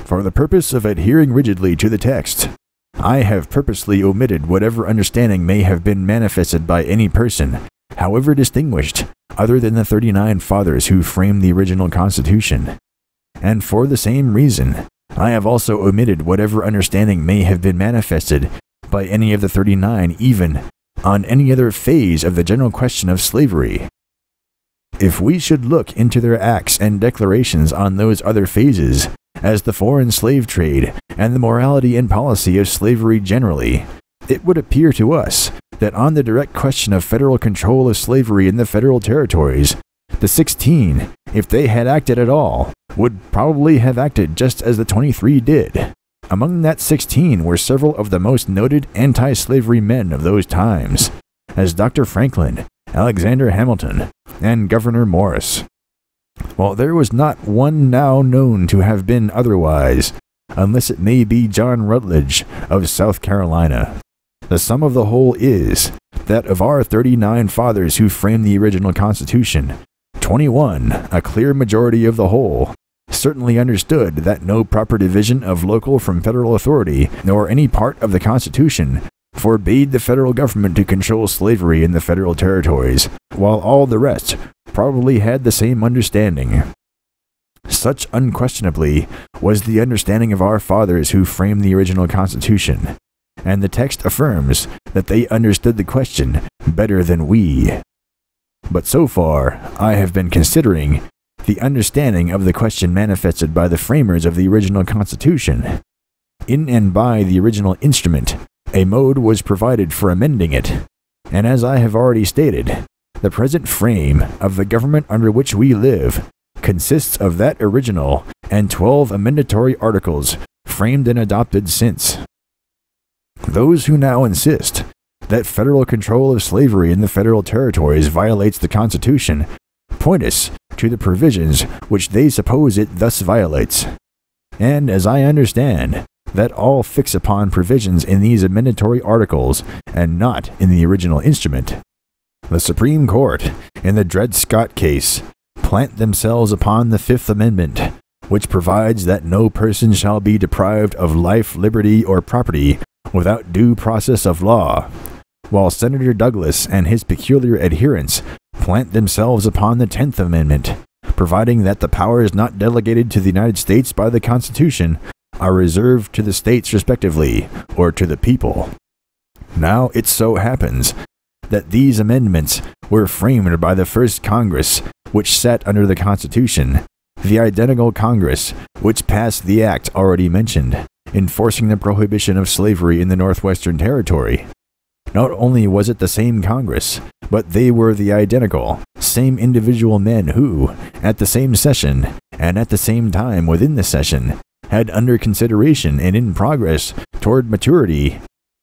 For the purpose of adhering rigidly to the text, I have purposely omitted whatever understanding may have been manifested by any person, however distinguished, other than the 39 fathers who framed the original Constitution. And for the same reason, I have also omitted whatever understanding may have been manifested by any of the 39 even on any other phase of the general question of slavery. If we should look into their acts and declarations on those other phases, as the foreign slave trade and the morality and policy of slavery generally, it would appear to us that on the direct question of federal control of slavery in the federal territories, the 16, if they had acted at all, would probably have acted just as the 23 did. Among that 16 were several of the most noted anti-slavery men of those times, as Dr. Franklin, Alexander Hamilton, and Gouverneur Morris. While there was not one now known to have been otherwise, unless it may be John Rutledge of South Carolina. The sum of the whole is that of our 39 fathers who framed the original Constitution, 21, a clear majority of the whole, certainly understood that no proper division of local from federal authority, nor any part of the Constitution, forbade the federal government to control slavery in the federal territories, while all the rest probably had the same understanding. Such unquestionably was the understanding of our fathers who framed the original Constitution, and the text affirms that they understood the question better than we. But so far, I have been considering the understanding of the question manifested by the framers of the original Constitution. In and by the original instrument, a mode was provided for amending it, and as I have already stated, the present frame of the government under which we live consists of that original and 12 amendatory articles framed and adopted since. Those who now insist that federal control of slavery in the federal territories violates the Constitution point us to the provisions which they suppose it thus violates, and as I understand, that all fix upon provisions in these amendatory articles and not in the original instrument. The Supreme Court, in the Dred Scott case, plant themselves upon the Fifth Amendment, which provides that no person shall be deprived of life, liberty, or property without due process of law, while Senator Douglas and his peculiar adherents plant themselves upon the 10th Amendment, providing that the powers not delegated to the United States by the Constitution are reserved to the states respectively, or to the people. Now it so happens that these amendments were framed by the first Congress which sat under the Constitution, the identical Congress which passed the act already mentioned, enforcing the prohibition of slavery in the Northwestern Territory. Not only was it the same Congress, but they were the identical, same individual men who, at the same session, and at the same time within the session, had under consideration and in progress toward maturity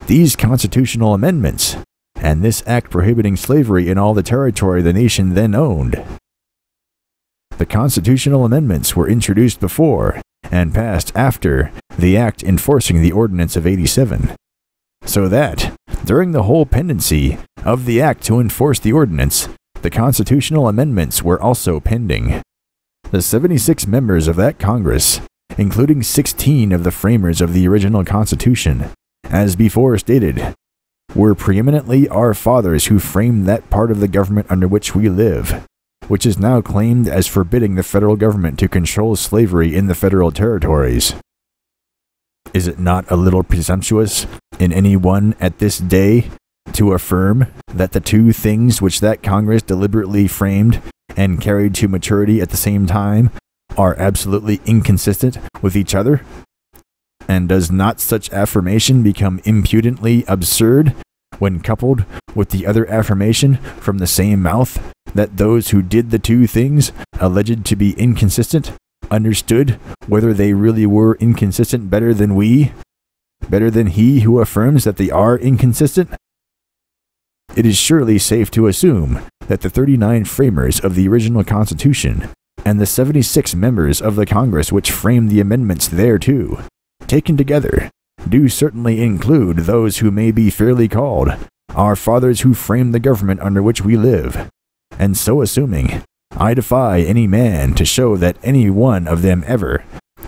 these constitutional amendments, and this act prohibiting slavery in all the territory the nation then owned. The constitutional amendments were introduced before and passed after the act enforcing the Ordinance of '87, so that, during the whole pendency of the act to enforce the ordinance, the constitutional amendments were also pending. The 76 members of that Congress, including 16 of the framers of the original Constitution, as before stated, were preeminently our fathers who framed that part of the government under which we live, which is now claimed as forbidding the federal government to control slavery in the federal territories. Is it not a little presumptuous in any one at this day to affirm that the two things which that Congress deliberately framed and carried to maturity at the same time are absolutely inconsistent with each other? And does not such affirmation become impudently absurd when coupled with the other affirmation from the same mouth that those who did the two things alleged to be inconsistent understood whether they really were inconsistent better than we, better than he who affirms that they are inconsistent? It is surely safe to assume that the 39 framers of the original Constitution and the 76 members of the Congress which framed the amendments thereto, taken together, do certainly include those who may be fairly called our fathers who framed the government under which we live, and so assuming, I defy any man to show that any one of them ever,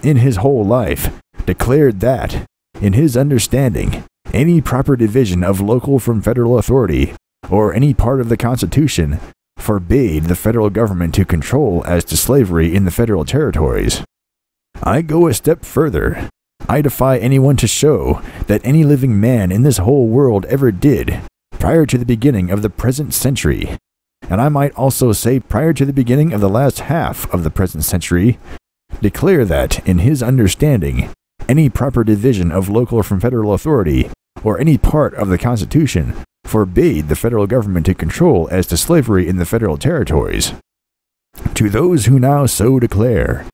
in his whole life, declared that, in his understanding, any proper division of local from federal authority, or any part of the Constitution, forbade the federal government to control as to slavery in the federal territories. I go a step further. I defy anyone to show that any living man in this whole world ever did, prior to the beginning of the present century, and I might also say prior to the beginning of the last half of the present century, declare that, in his understanding, any proper division of local from federal authority, or any part of the Constitution, forbade the federal government to control as to slavery in the federal territories. To those who now so declare,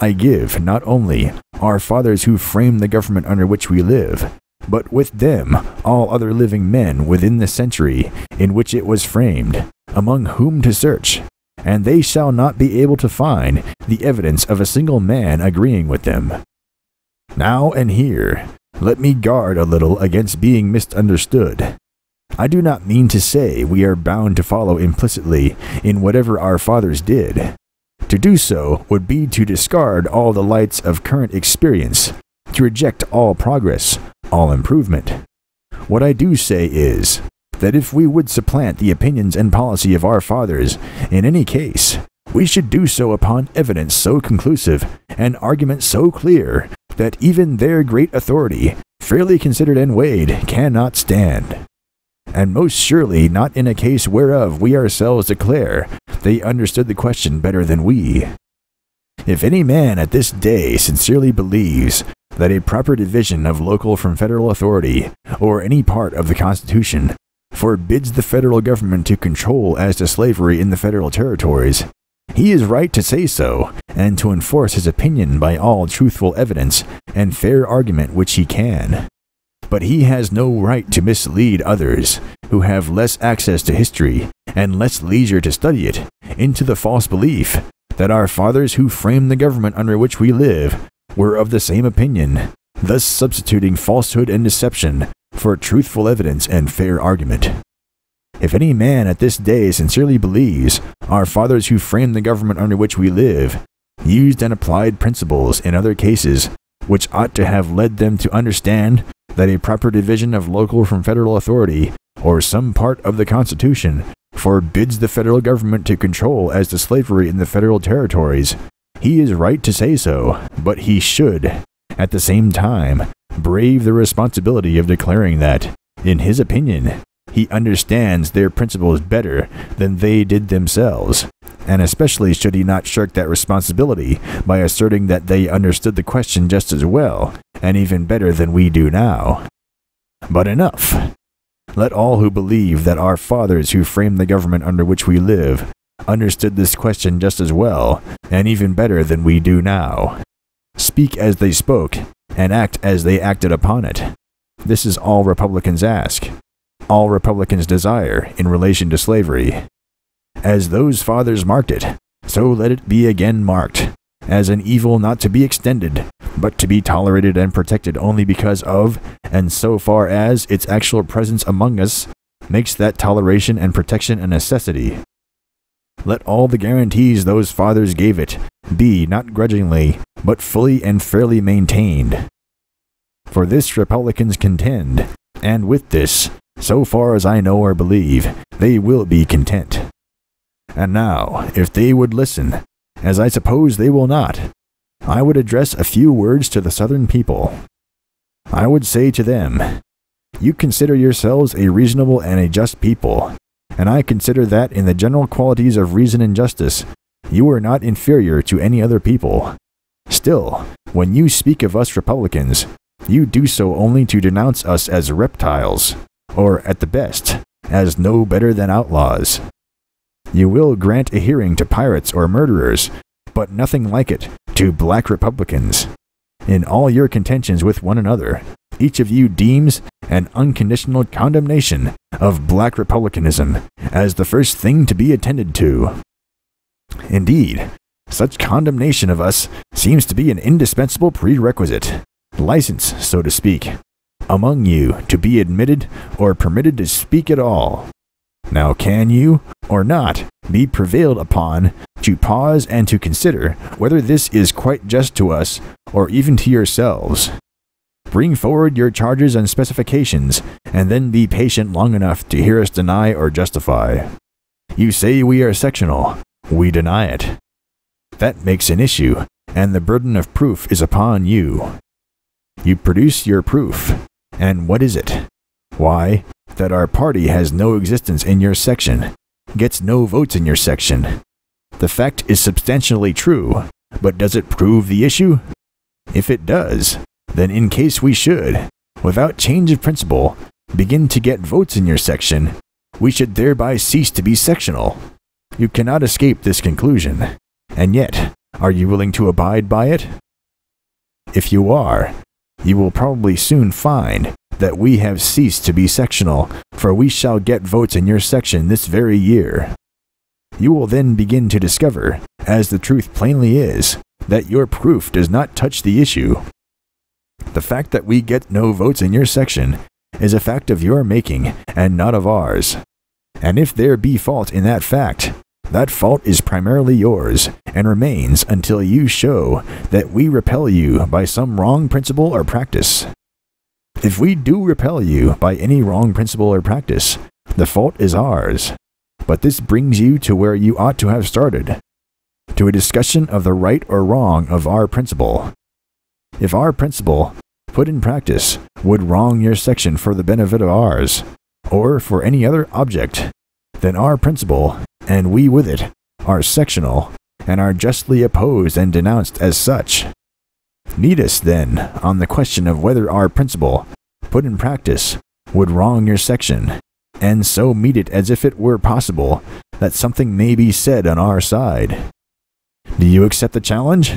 I give not only our fathers who framed the government under which we live, but with them all other living men within the century in which it was framed, among whom to search, and they shall not be able to find the evidence of a single man agreeing with them. Now and here, let me guard a little against being misunderstood. I do not mean to say we are bound to follow implicitly in whatever our fathers did. To do so would be to discard all the lights of current experience, to reject all progress, all improvement. What I do say is that if we would supplant the opinions and policy of our fathers in any case, we should do so upon evidence so conclusive and argument so clear that even their great authority, fairly considered and weighed, cannot stand. And most surely not in a case whereof we ourselves declare they understood the question better than we. If any man at this day sincerely believes that a proper division of local from federal authority, or any part of the Constitution, forbids the federal government to control as to slavery in the federal territories, he is right to say so, and to enforce his opinion by all truthful evidence and fair argument which he can. But he has no right to mislead others, who have less access to history and less leisure to study it, into the false belief that our fathers who framed the government under which we live were of the same opinion, thus substituting falsehood and deception for truthful evidence and fair argument. If any man at this day sincerely believes our fathers who framed the government under which we live used and applied principles in other cases which ought to have led them to understand that a proper division of local from federal authority, or some part of the Constitution, forbids the federal government to control as to slavery in the federal territories, he is right to say so, but he should, at the same time, brave the responsibility of declaring that, in his opinion, he understands their principles better than they did themselves, and especially should he not shirk that responsibility by asserting that they understood the question just as well, and even better than we do now. But enough! Let all who believe that our fathers who framed the government under which we live understood this question just as well, and even better than we do now, speak as they spoke, and act as they acted upon it. This is all Republicans ask, all Republicans desire in relation to slavery. As those fathers marked it, so let it be again marked, as an evil not to be extended, but to be tolerated and protected only because of, and so far as, its actual presence among us makes that toleration and protection a necessity. Let all the guarantees those fathers gave it be not grudgingly, but fully and fairly maintained. For this Republicans contend, and with this, so far as I know or believe, they will be content. And now, if they would listen, as I suppose they will not, I would address a few words to the Southern people. I would say to them, you consider yourselves a reasonable and a just people, and I consider that in the general qualities of reason and justice, you are not inferior to any other people. Still, when you speak of us Republicans, you do so only to denounce us as reptiles, or, at the best, as no better than outlaws. You will grant a hearing to pirates or murderers, but nothing like it to black Republicans. In all your contentions with one another, each of you deems an unconditional condemnation of black republicanism as the first thing to be attended to. Indeed, such condemnation of us seems to be an indispensable prerequisite, license, so to speak, among you to be admitted or permitted to speak at all. Now can you, or not, be prevailed upon to pause and to consider whether this is quite just to us or even to yourselves. Bring forward your charges and specifications, and then be patient long enough to hear us deny or justify. You say we are sectional. We deny it. That makes an issue, and the burden of proof is upon you. You produce your proof, and what is it? Why, that our party has no existence in your section, gets no votes in your section. The fact is substantially true, but does it prove the issue? If it does, then in case we should, without change of principle, begin to get votes in your section, we should thereby cease to be sectional. You cannot escape this conclusion, and yet, are you willing to abide by it? If you are, you will probably soon find that we have ceased to be sectional, for we shall get votes in your section this very year. You will then begin to discover, as the truth plainly is, that your proof does not touch the issue. The fact that we get no votes in your section is a fact of your making and not of ours. And if there be fault in that fact, that fault is primarily yours and remains until you show that we repel you by some wrong principle or practice. If we do repel you by any wrong principle or practice, the fault is ours. But this brings you to where you ought to have started, to a discussion of the right or wrong of our principle. If our principle, put in practice, would wrong your section for the benefit of ours, or for any other object, then our principle, and we with it, are sectional, and are justly opposed and denounced as such. Meet us, then, on the question of whether our principle, put in practice, would wrong your section, and so meet it as if it were possible that something may be said on our side. Do you accept the challenge?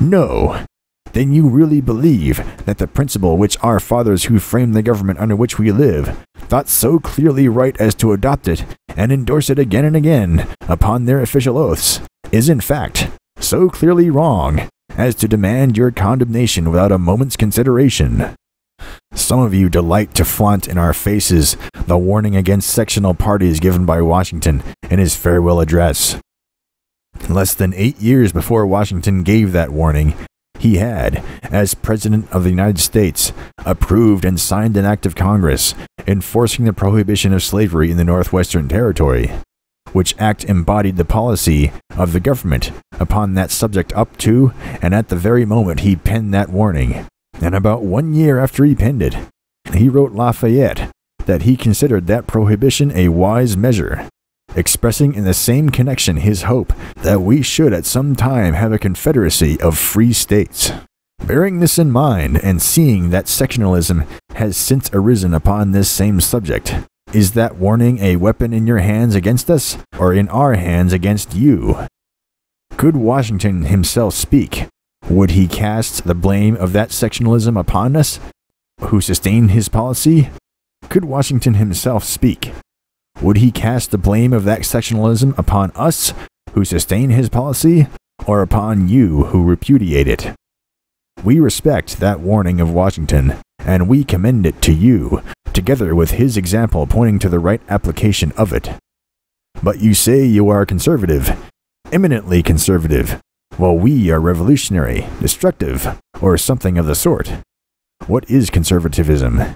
No. Then you really believe that the principle which our fathers who framed the government under which we live thought so clearly right as to adopt it and endorse it again and again upon their official oaths is in fact so clearly wrong as to demand your condemnation without a moment's consideration. Some of you delight to flaunt in our faces the warning against sectional parties given by Washington in his farewell address. Less than 8 years before Washington gave that warning, he had, as President of the United States, approved and signed an act of Congress enforcing the prohibition of slavery in the Northwestern Territory, which act embodied the policy of the government upon that subject up to and at the very moment he penned that warning. And about 1 year after he penned it, he wrote Lafayette that he considered that prohibition a wise measure, expressing in the same connection his hope that we should at some time have a confederacy of free states. Bearing this in mind, and seeing that sectionalism has since arisen upon this same subject, is that warning a weapon in your hands against us, or in our hands against you? Could Washington himself speak, would he cast the blame of that sectionalism upon us, who sustained his policy? Could Washington himself speak, would he cast the blame of that sectionalism upon us, who sustain his policy, or upon you, who repudiate it? We respect that warning of Washington, and we commend it to you, together with his example pointing to the right application of it. But you say you are conservative, eminently conservative, while we are revolutionary, destructive, or something of the sort. What is conservatism?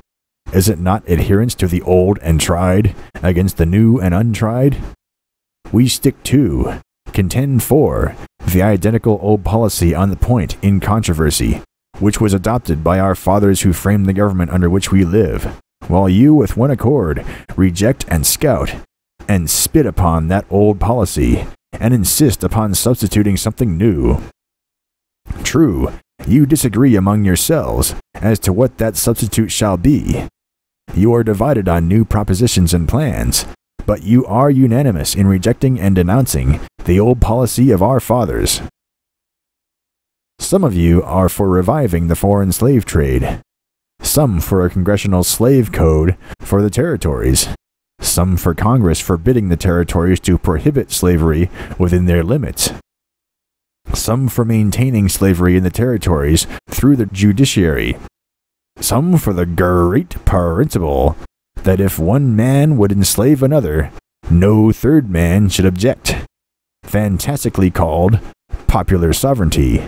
Is it not adherence to the old and tried against the new and untried? We stick to, contend for, the identical old policy on the point in controversy, which was adopted by our fathers who framed the government under which we live, while you with one accord reject and scout and spit upon that old policy and insist upon substituting something new. True, you disagree among yourselves as to what that substitute shall be. You are divided on new propositions and plans, but you are unanimous in rejecting and denouncing the old policy of our fathers. Some of you are for reviving the foreign slave trade, some for a congressional slave code for the territories, some for Congress forbidding the territories to prohibit slavery within their limits, some for maintaining slavery in the territories through the judiciary, some for the great principle that if one man would enslave another, no third man should object. fantastically called popular sovereignty.